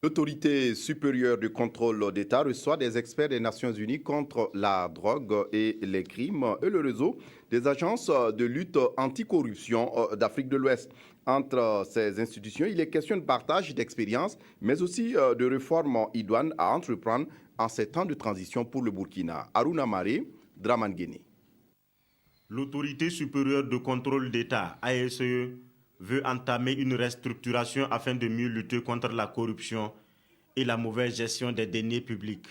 L'autorité supérieure du contrôle d'État reçoit des experts des Nations Unies contre la drogue et les crimes et le réseau des agences de lutte anticorruption d'Afrique de l'Ouest. Entre ces institutions, il est question de partage d'expériences, mais aussi de réformes idoines à entreprendre en ces temps de transition pour le Burkina. Aruna Maré, Draman Guéné. L'autorité supérieure de contrôle d'État, ASE, veut entamer une restructuration afin de mieux lutter contre la corruption et la mauvaise gestion des deniers publics.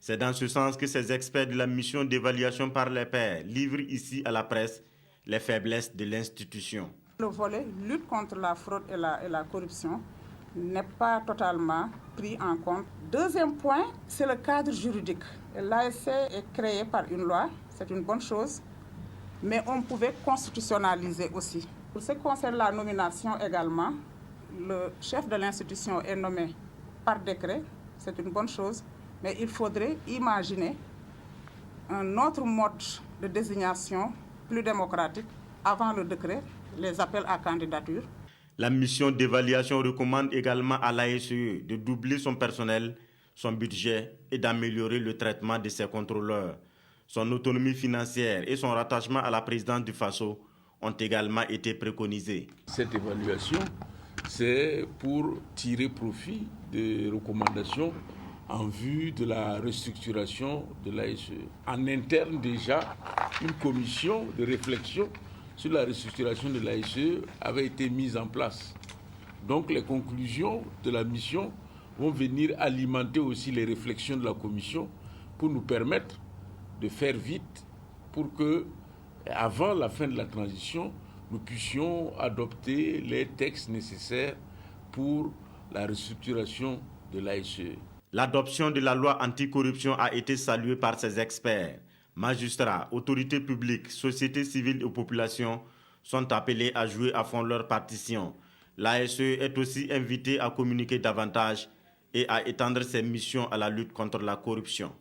C'est dans ce sens que ces experts de la mission d'évaluation par les pairs livrent ici à la presse les faiblesses de l'institution. Le volet lutte contre la fraude et la corruption n'est pas totalement pris en compte. Deuxième point, c'est le cadre juridique. L'ASC est créé par une loi, c'est une bonne chose, mais on pouvait constitutionnaliser aussi. Pour ce qui concerne la nomination également, le chef de l'institution est nommé par décret, c'est une bonne chose, mais il faudrait imaginer un autre mode de désignation plus démocratique avant le décret, les appels à candidature. La mission d'évaluation recommande également à l'ASE de doubler son personnel, son budget et d'améliorer le traitement de ses contrôleurs. Son autonomie financière et son rattachement à la présidence du FASO ont également été préconisés. Cette évaluation, c'est pour tirer profit des recommandations en vue de la restructuration de l'ASE. En interne déjà, une commission de réflexion sur la restructuration de l'ASE avait été mise en place. Donc les conclusions de la mission vont venir alimenter aussi les réflexions de la commission pour nous permettre de faire vite pour que, avant la fin de la transition, nous puissions adopter les textes nécessaires pour la restructuration de l'ASE. L'adoption de la loi anticorruption a été saluée par ses experts. Magistrats, autorités publiques, sociétés civiles et populations sont appelés à jouer à fond leur partition. L'ASE est aussi invitée à communiquer davantage et à étendre ses missions à la lutte contre la corruption.